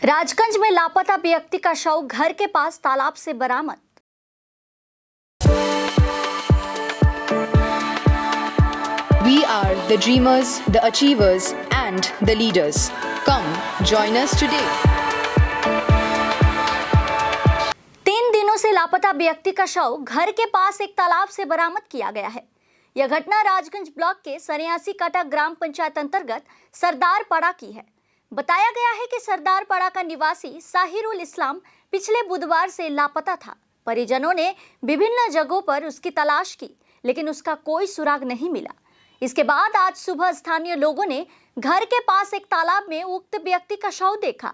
राजगंज में लापता व्यक्ति का शव घर के पास तालाब से बरामद। We are the dreamers, the achievers, and the leaders. Come, join us today. 3 दिनों से लापता व्यक्ति का शव घर के पास एक तालाब से बरामद किया गया है। यह घटना राजगंज ब्लॉक के सरियासी काटा ग्राम पंचायत अंतर्गत सरदार पड़ा की है। बताया गया है कि सरदार पड़ा का निवासी साहिरुल इस्लाम पिछले बुधवार से लापता था। परिजनों ने विभिन्न जगहों पर उसकी तलाश की, लेकिन उसका कोई सुराग नहीं मिला। इसके बाद आज सुबह स्थानीय लोगों ने घर के पास एक तालाब में उक्त व्यक्ति का शव देखा।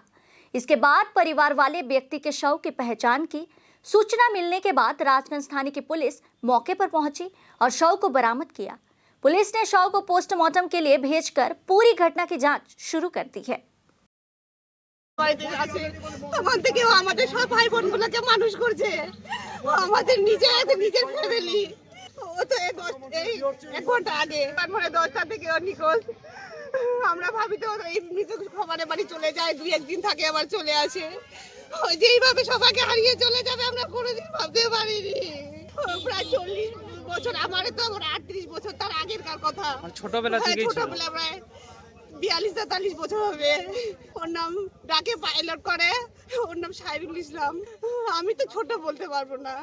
इसके बाद परिवार वाले व्यक्ति के शव की पहचान की। सूचना मिलने के बाद राजगंज थाने की पुलिस मौके पर पहुंची और शव को बरामद किया। पुलिस ने शव को पोस्टमार्टम के लिए भेजकर पूरी घटना की जांच शुरू कर दी है। আমরা ভাবি তো এই মৃত খবরে বাড়ি চলে যায়, 2-1 দিন থাকে আবার চলে আসে। যেইভাবে সবাইকে হারিয়ে চলে যাবে আমরা কোনোদিন ভাবতে পারিনি। প্রায় 40 বছর, আমারে তো 38 বছর, তার আগেরকার কথা। ছোটবেলা থেকেই ছোটবেলা প্রায় 42-43 বছর হবে। ওর নাম ডাকে পাইলট করে, ওর নাম সাইরুল ইসলাম। আমি তো ছোট বলতে পারবো না।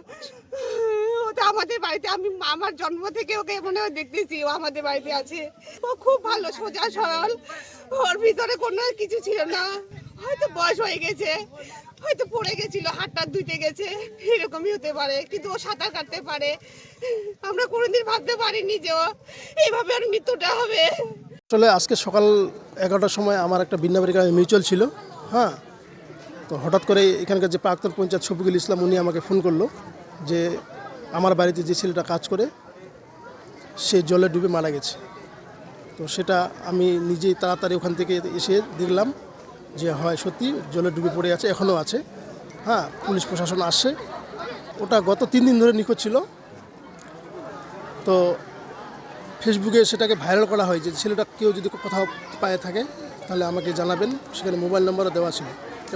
ও তো আমাদের বাড়িতে, আমি আমার জন্ম থেকে ওকে মনে হয় দেখতেছি, ও আমাদের বাড়িতে আছে। ও খুব ভালো, সোজা সরল, ওর ভিতরে কোনো কিছু ছিল না। হয়তো বয়স হয়ে গেছে, হয়তো পড়ে গেছিল, হাতটা ধুইতে গেছে, এরকমই হতে পারে। কিন্তু ও সাঁতার কাটতে পারে। আমরা কোনোদিন ভাবতে পারিনি যে ও এইভাবে ওর মৃত্যুটা হবে। আসলে আজকে সকাল 11টার সময় আমার একটা বিন্নাবাড়ি গ্রামে মিউচুয়াল ছিল। তো হঠাৎ করে এখানকার যে প্রাক্তন পঞ্চায়েত শফিকুল ইসলাম উনি আমাকে ফোন করলো যে আমার বাড়িতে যে ছেলেটা কাজ করে সে জলে ডুবে মারা গেছে। তো সেটা আমি নিজেই তাড়াতাড়ি ওখান থেকে এসে দেখলাম যে হয় সত্যি জলে ডুবে পড়ে আছে, এখনও আছে। পুলিশ প্রশাসন আসছে। ওটা গত 3 দিন ধরে নিখোঁজ ছিল। তো ফেসবুকে সেটাকে ভাইরাল করা হয় যে ছেলেটা কেউ যদি কোথাও পায়ে থাকে তাহলে আমাকে জানাবেন। সেখানে মোবাইল নম্বরও দেওয়া ছিল।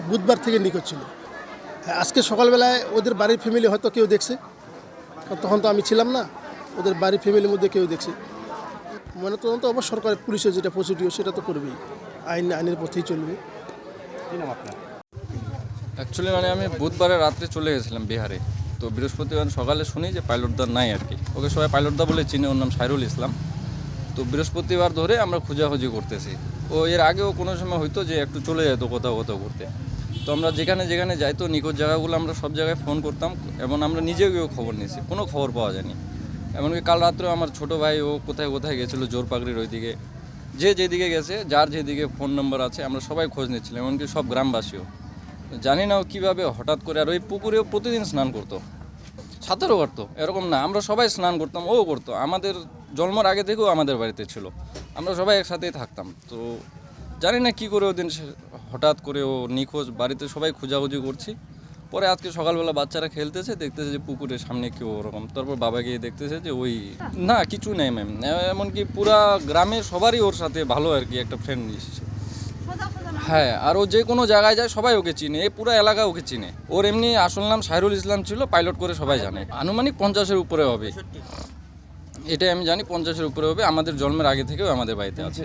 বুধবার থেকে নিখোঁজ ছিল। আজকে সকালবেলায় ওদের বাড়ির ফ্যামিলি হয়তো কেউ দেখছে, তখন তো আমি ছিলাম না। ওদের বাড়ির ফ্যামিলির মধ্যে কেউ দেখছে। মনে তদন্ত অবশ্য সরকারের পুলিশের যেটা প্রসিডিওর সেটা তো করবেই, আইনের পথেই চলবে। অ্যাকচুয়ালি আমি বুধবারে রাত্রে চলে গেছিলাম বিহারে। তো বৃহস্পতিবার সকালে শুনি যে পাইলটদা নাই আর কি। ওকে সবাই পাইলটদা বলে চিনে, ওর নাম সাইরুল ইসলাম। তো বৃহস্পতিবার ধরে আমরা খোঁজাখুঁজি করতেছি। ও এর আগেও কোনো সময় হয়তো যে একটু চলে যেত কোথাও কোথাও ঘুরতে। তো আমরা যেখানে যেখানে যাইতো নিখোঁজ জায়গাগুলো আমরা সব জায়গায় ফোন করতাম এবং আমরা নিজেও গিয়েও খবর নিয়েছি, কোনো খবর পাওয়া যায়নি। এমনকি কাল রাত্রেও আমার ছোটো ভাই ও কোথায় কোথায় গেছিলো, জোরপাগড়ির ওইদিকে, যে যেদিকে গেছে, যার যেদিকে ফোন নম্বর আছে আমরা সবাই খোঁজ নিচ্ছিলাম, এমনকি সব গ্রামবাসীও। জানি না ও কীভাবে হঠাৎ করে, আর ওই পুকুরেও প্রতিদিন স্নান করতো, সাঁতারও কাটতো, এরকম না আমরা সবাই স্নান করতাম, ও করতো। আমাদের জন্মের আগে থেকেও আমাদের বাড়িতে ছিল, আমরা সবাই একসাথেই থাকতাম। তো জানি না কী করে ওদিন হঠাৎ করে ও নিখোঁজ। বাড়িতে সবাই খোঁজাখুঁজি করছি। পরে আজকে সকালবেলা বাচ্চারা খেলতেছে, দেখতেছে যে পুকুরের সামনে কেউ ওরকম। তারপর বাবা গিয়ে দেখতেছে যে ওই না, কিছু নেই ম্যাম। এমনকি পুরা গ্রামের সবারই ওর সাথে ভালো আর কি একটা ফ্রেন্ড এসেছে। হ্যাঁ, আর ও যে কোনো জায়গায় যায় সবাই ওকে চিনে, এই পুরো এলাকা ওকে চিনে। ওর এমনি আসল নাম সাইরুল ইসলাম ছিল, পাইলট করে সবাই জানে। আনুমানিক 50-এর উপরে হবে, এটাই আমি জানি, 50-এর উপরে হবে। আমাদের জন্মের আগে থেকেও আমাদের বাড়িতে আছে।